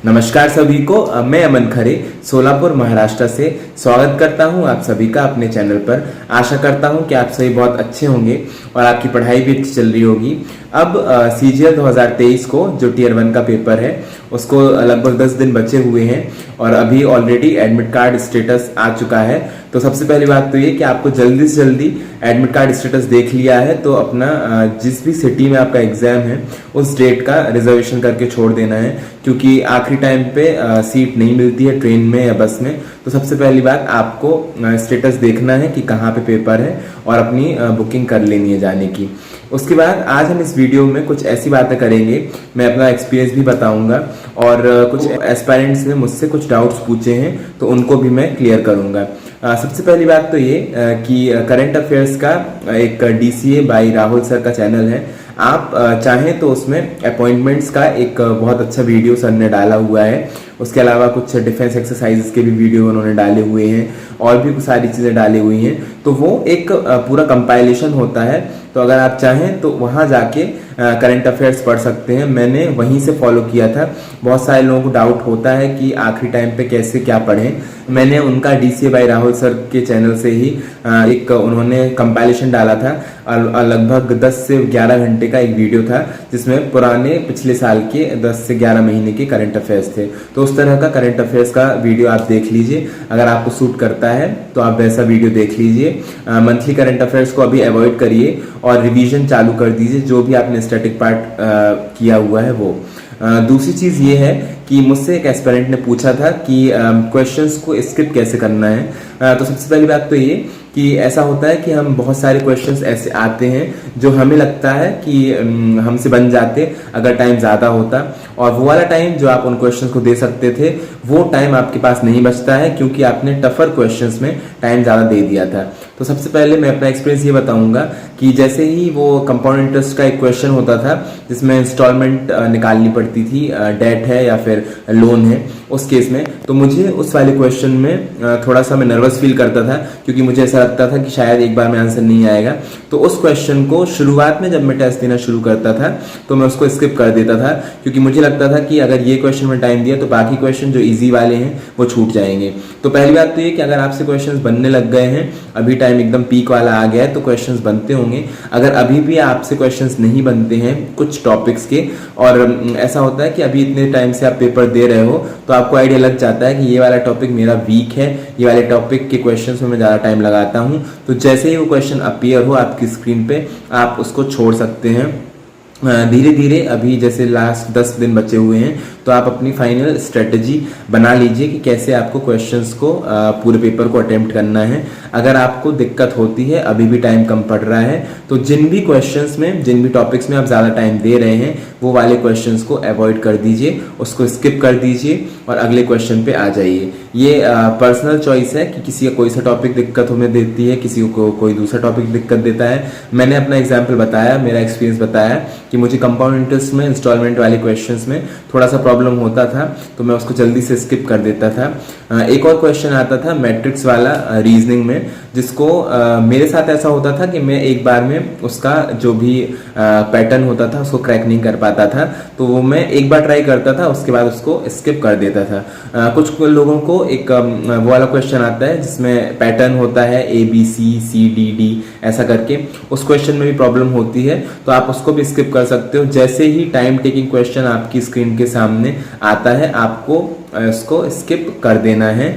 नमस्कार सभी को। मैं अमन खरे सोलापुर महाराष्ट्र से स्वागत करता हूं आप सभी का अपने चैनल पर। आशा करता हूं कि आप सभी बहुत अच्छे होंगे और आपकी पढ़ाई भी अच्छी चल रही होगी। अब CGL 2023 को जो टियर 1 का पेपर है उसको लगभग 10 दिन बचे हुए हैं और अभी ऑलरेडी एडमिट कार्ड स्टेटस आ चुका है। तो सबसे पहली बात तो ये कि आपको जल्दी से जल्दी एडमिट कार्ड स्टेटस देख लिया है तो अपना जिस भी सिटी में आपका एग्जाम है उस डेट का रिजर्वेशन करके छोड़ देना है, क्योंकि आखिरी टाइम पे सीट नहीं मिलती है ट्रेन में या बस में। तो सबसे पहली बात आपको स्टेटस देखना है कि कहाँ पे पेपर है और अपनी बुकिंग कर लेनी है जाने की। उसके बाद आज हम इस वीडियो में कुछ ऐसी बातें करेंगे, मैं अपना एक्सपीरियंस भी बताऊंगा और कुछ एस्पायरेंट्स ने मुझसे कुछ डाउट्स पूछे हैं तो उनको भी मैं क्लियर करूंगा। सबसे पहली बात तो ये कि करंट अफेयर्स का एक DCA बाई राहुल सर का चैनल है। आप चाहें तो उसमें अपॉइंटमेंट्स का एक बहुत अच्छा वीडियो सर ने डाला हुआ है। उसके अलावा कुछ डिफेंस एक्सरसाइजेस के भी वीडियो उन्होंने डाले हुए हैं और भी कुछ सारी चीज़ें डाली हुई हैं। तो वो एक पूरा कंपाइलेशन होता है, तो अगर आप चाहें तो वहाँ जाके करंट अफेयर्स पढ़ सकते हैं। मैंने वहीं से फॉलो किया था। बहुत सारे लोगों को डाउट होता है कि आखिरी टाइम पे कैसे क्या पढ़ें। मैंने उनका DCA बाई राहुल सर के चैनल से ही एक उन्होंने कंपाइलेशन डाला था और लगभग 10 से 11 घंटे का एक वीडियो था जिसमें पुराने पिछले साल के 10 से 11 महीने के करंट अफेयर्स थे। तो उस तरह का करंट अफेयर्स का वीडियो आप देख लीजिए। अगर आपको सूट करता है तो आप वैसा वीडियो देख लीजिए। मंथली करंट अफेयर्स को अभी अवॉइड करिए और रिवीजन चालू कर दीजिए जो भी आपने स्टैटिक पार्ट किया हुआ है वो। दूसरी चीज़ ये है कि मुझसे एक एस्पिरेंट ने पूछा था कि क्वेश्चंस को स्किप कैसे करना है। तो सबसे पहली बात तो ये कि ऐसा होता है कि हम बहुत सारे क्वेश्चंस ऐसे आते हैं जो हमें लगता है कि हमसे बन जाते अगर टाइम ज़्यादा होता, और वो वाला टाइम जो आप उन क्वेश्चंस को दे सकते थे वो टाइम आपके पास नहीं बचता है क्योंकि आपने टफर क्वेश्चंस में टाइम ज़्यादा दे दिया था। तो सबसे पहले मैं अपना एक्सपीरियंस ये बताऊंगा कि जैसे ही वो कंपाउंड इंटरेस्ट का एक क्वेश्चन होता था जिसमें इंस्टॉलमेंट निकालनी पड़ती थी, डेट है या फिर लोन है उस केस में, तो मुझे उस वाले क्वेश्चन में थोड़ा सा मैं नर्वस फील करता था क्योंकि मुझे ऐसा लगता था कि शायद एक बार में आंसर नहीं आएगा। तो उस क्वेश्चन को शुरुआत में जब मैं टेस्ट देना शुरू करता था तो मैं उसको स्किप कर देता था, क्योंकि मुझे लगता था कि अगर ये क्वेश्चन में टाइम दिया तो बाकी क्वेश्चन जो ईजी वाले हैं वो छूट जाएंगे। तो पहली बात तो ये कि अगर आपसे क्वेश्चन बनने लग गए हैं, अभी टाइम एकदम पीक वाला आ गया है तो क्वेश्चंस बनते होंगे। अगर अभी भी आपसे क्वेश्चंस नहीं बनते हैं कुछ टॉपिक्स के और ऐसा होता है कि अभी इतने टाइम से आप पेपर दे रहे हो तो आपको आइडिया लग जाता है कि ये वाला टॉपिक मेरा वीक है, ये वाले टॉपिक के क्वेश्चंस में मैं ज़्यादा टाइम लगाता हूँ, तो जैसे ही वो क्वेश्चन अपीयर हो आपकी स्क्रीन पे आप उसको छोड़ सकते हैं। धीरे धीरे अभी जैसे लास्ट 10 दिन बचे हुए हैं तो आप अपनी फाइनल स्ट्रेटजी बना लीजिए कि कैसे आपको क्वेश्चंस को पूरे पेपर को अटेम्प्ट करना है। अगर आपको दिक्कत होती है, अभी भी टाइम कम पड़ रहा है, तो जिन भी क्वेश्चंस में जिन भी टॉपिक्स में आप ज़्यादा टाइम दे रहे हैं वो वाले क्वेश्चंस को अवॉइड कर दीजिए, उसको स्किप कर दीजिए और अगले क्वेश्चन पे आ जाइए। ये पर्सनल चॉइस है कि किसी का कोई सा टॉपिक दिक्कत हमें देती है, किसी को कोई दूसरा टॉपिक दिक्कत देता है। मैंने अपना एग्जाम्पल बताया, मेरा एक्सपीरियंस बताया कि मुझे कंपाउंड इंटरेस्ट में इंस्टॉलमेंट वाले क्वेश्चंस में थोड़ा सा प्रॉब्लम होता था तो मैं उसको जल्दी से स्किप कर देता था। एक और क्वेश्चन आता था मैट्रिक्स वाला रीजनिंग में, जिसको मेरे साथ ऐसा होता था कि मैं एक बार में उसका जो भी पैटर्न होता था उसको क्रैक नहीं कर पाता था, तो वो मैं एक बार ट्राई करता था उसके बाद उसको स्किप कर देता था। कुछ लोगों को एक वो वाला क्वेश्चन आता है जिसमें पैटर्न होता है ABCCDD ऐसा करके, उस क्वेश्चन में भी प्रॉब्लम होती है तो आप उसको भी स्किप कर सकते हो। जैसे ही टाइम टेकिंग क्वेश्चन आपकी स्क्रीन के सामने आता है आपको इसको स्किप कर देना है।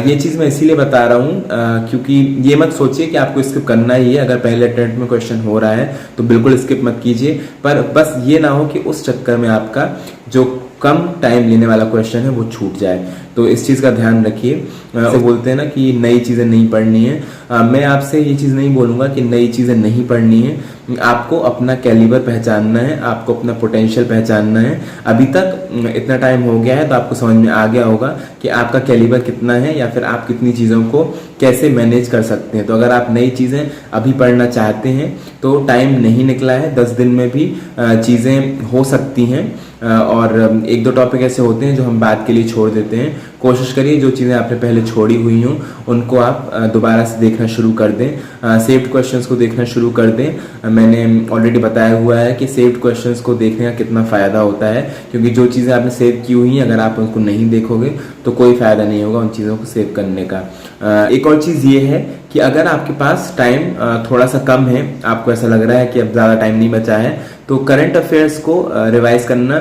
ये चीज़ मैं इसीलिए बता रहा हूँ क्योंकि ये मत सोचिए कि आपको स्किप करना ही है। अगर पहले अटेम्प्ट में क्वेश्चन हो रहा है तो बिल्कुल स्किप मत कीजिए, पर बस ये ना हो कि उस चक्कर में आपका जो कम टाइम लेने वाला क्वेश्चन है वो छूट जाए। तो इस चीज़ का ध्यान रखिए। ऐसे बोलते हैं ना कि नई चीज़ें नहीं पढ़नी है, मैं आपसे ये चीज़ नहीं बोलूँगा कि नई चीज़ें नहीं पढ़नी है। आपको अपना कैलिबर पहचानना है, आपको अपना पोटेंशियल पहचानना है। अभी तक इतना टाइम हो गया है तो आपको समझ में आ गया होगा कि आपका कैलिबर कितना है या फिर आप कितनी चीज़ों को कैसे मैनेज कर सकते हैं। तो अगर आप नई चीज़ें अभी पढ़ना चाहते हैं तो टाइम नहीं निकला है, 10 दिन में भी चीज़ें हो सकती हैं। और एक दो टॉपिक ऐसे होते हैं जो हम बाद के लिए छोड़ देते हैं। कोशिश करिए जो चीज़ें आपने पहले छोड़ी हुई हों उनको आप दोबारा से देखना शुरू कर दें। सेव्ड क्वेश्चंस को देखना शुरू कर दें। मैंने ऑलरेडी बताया हुआ है कि सेव्ड क्वेश्चंस को देखने का कितना फ़ायदा होता है, क्योंकि जो चीज़ें आपने सेव की हुई हैं अगर आप उनको नहीं देखोगे तो कोई फ़ायदा नहीं होगा उन चीज़ों को सेव करने का। एक और चीज़ ये है कि अगर आपके पास टाइम थोड़ा सा कम है, आपको ऐसा लग रहा है कि अब ज़्यादा टाइम नहीं बचा है, तो करंट अफेयर्स को रिवाइज करना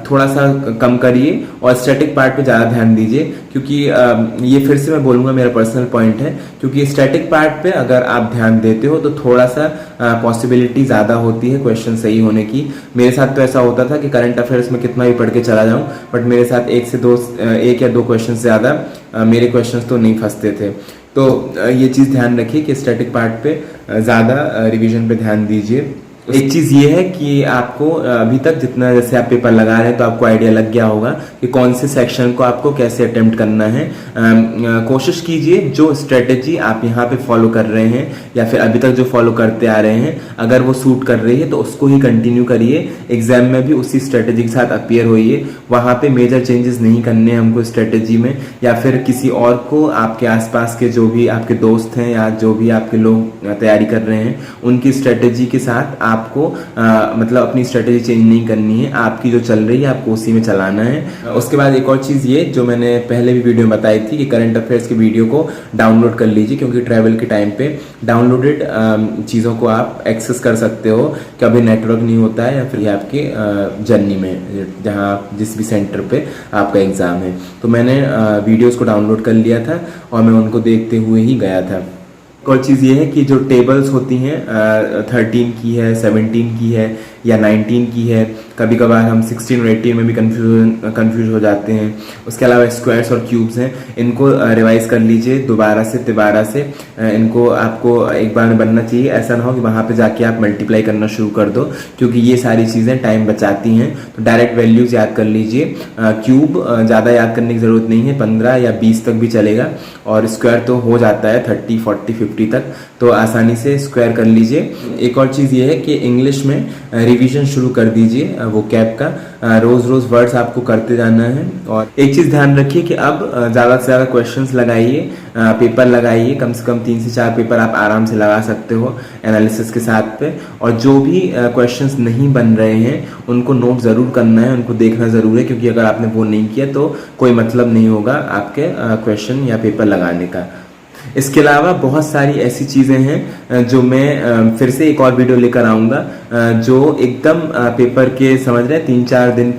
थोड़ा सा कम करिए और स्टैटिक पार्ट पे ज़्यादा ध्यान दीजिए, क्योंकि ये फिर से मैं बोलूँगा मेरा पर्सनल पॉइंट है, क्योंकि स्टैटिक पार्ट पे अगर आप ध्यान देते हो तो थोड़ा सा पॉसिबिलिटी ज़्यादा होती है क्वेश्चन सही होने की। मेरे साथ तो ऐसा होता था कि करंट अफेयर्स में कितना भी पढ़ के चला जाऊँ, बट मेरे साथ एक या दो क्वेश्चन से ज़्यादा मेरे क्वेश्चन तो नहीं फंसते थे। तो ये चीज़ ध्यान रखिए कि स्टैटिक पार्ट पे ज़्यादा रिवीजन पे ध्यान दीजिए। एक चीज़ ये है कि आपको अभी तक जितना जैसे आप पेपर लगा रहे हैं तो आपको आइडिया लग गया होगा कि कौन से सेक्शन को आपको कैसे अटेम्प्ट करना है। कोशिश कीजिए जो स्ट्रेटेजी आप यहाँ पे फॉलो कर रहे हैं या फिर अभी तक जो फॉलो करते आ रहे हैं, अगर वो सूट कर रही है तो उसको ही कंटिन्यू करिए। एग्जाम में भी उसी स्ट्रेटेजी के साथ अपीयर होइए। वहाँ पे मेजर चेंजेस नहीं करने हैं हमको स्ट्रेटेजी में, या फिर किसी और को आपके आसपास के जो भी आपके दोस्त हैं या जो भी आपके लोग तैयारी कर रहे हैं उनकी स्ट्रेटेजी के साथ आपको मतलब अपनी स्ट्रेटेजी चेंज नहीं करनी है। आपकी जो चल रही है आपको उसी में चलाना है। उसके बाद एक और चीज़ ये जो मैंने पहले भी वीडियो में बताई थी कि करंट अफेयर्स के वीडियो को डाउनलोड कर लीजिए, क्योंकि ट्रैवल के टाइम पे डाउनलोडेड चीज़ों को आप एक्सेस कर सकते हो कभी नेटवर्क नहीं होता है या फिर आपके जर्नी में जहाँ जिस भी सेंटर पे आपका एग्ज़ाम है। तो मैंने वीडियोस को डाउनलोड कर लिया था और मैं उनको देखते हुए ही गया था। एक और चीज़ ये है कि जो टेबल्स होती हैं 13 की है, 17 की है या 19 की है, कभी कभार हम 16 और 18 में भी कंफ्यूज हो जाते हैं। उसके अलावा स्क्वायर्स और क्यूब्स हैं, इनको रिवाइज कर लीजिए दोबारा से तिबारा से। इनको आपको एक बार में बनना चाहिए, ऐसा ना हो कि वहाँ पे जाके आप मल्टीप्लाई करना शुरू कर दो, क्योंकि ये सारी चीज़ें टाइम बचाती हैं। तो डायरेक्ट वैल्यूज़ याद कर लीजिए। क्यूब ज़्यादा याद करने की ज़रूरत नहीं है, 15 या 20 तक भी चलेगा, और स्क्वायर तो हो जाता है 30, 40, 50 तक, तो आसानी से स्क्वायर कर लीजिए। एक और चीज़ ये है कि इंग्लिश में रिवीजन शुरू कर दीजिए वो कैप का। रोज़ रोज़ वर्ड्स आपको करते जाना है। और एक चीज़ ध्यान रखिए कि अब ज़्यादा से ज़्यादा क्वेश्चंस लगाइए, पेपर लगाइए, कम से कम 3 से 4 पेपर आप आराम से लगा सकते हो एनालिसिस के साथ पे। और जो भी क्वेश्चंस नहीं बन रहे हैं उनको नोट ज़रूर करना है, उनको देखना ज़रूर है, क्योंकि अगर आपने वो नहीं किया तो कोई मतलब नहीं होगा आपके क्वेश्चन या पेपर लगाने का। इसके अलावा बहुत सारी ऐसी चीज़ें हैं जो मैं फिर से एक और वीडियो लेकर आऊँगा, जो एकदम पेपर के समझ रहे हैं 3-4 दिन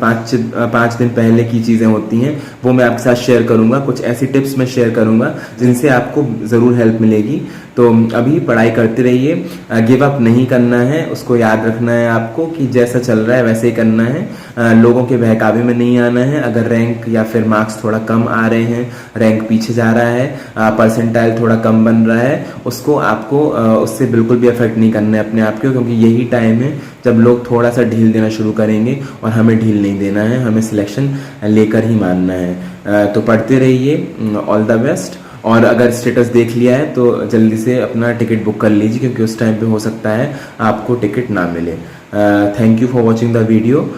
5 दिन पहले की चीज़ें होती हैं, वो मैं आपके साथ शेयर करूँगा। कुछ ऐसी टिप्स मैं शेयर करूँगा जिनसे आपको ज़रूर हेल्प मिलेगी। तो अभी पढ़ाई करते रहिए, गिव अप नहीं करना है, उसको याद रखना है आपको कि जैसा चल रहा है वैसे ही करना है। लोगों के बहकावे में नहीं आना है। अगर रैंक या फिर मार्क्स थोड़ा कम आ रहे हैं, रैंक पीछे जा रहा है, परसेंटाइल थोड़ा कम बन रहा है, उसको आपको उससे बिल्कुल भी अफेक्ट नहीं करना है अपने आप को, क्योंकि यही टाइम है जब लोग थोड़ा सा ढील देना शुरू करेंगे, और हमें ढील नहीं देना है, हमें सिलेक्शन लेकर ही मानना है। तो पढ़ते रहिए, ऑल द बेस्ट। और अगर स्टेटस देख लिया है तो जल्दी से अपना टिकट बुक कर लीजिए, क्योंकि उस टाइम पे हो सकता है आपको टिकट ना मिले। Thank you for watching the video.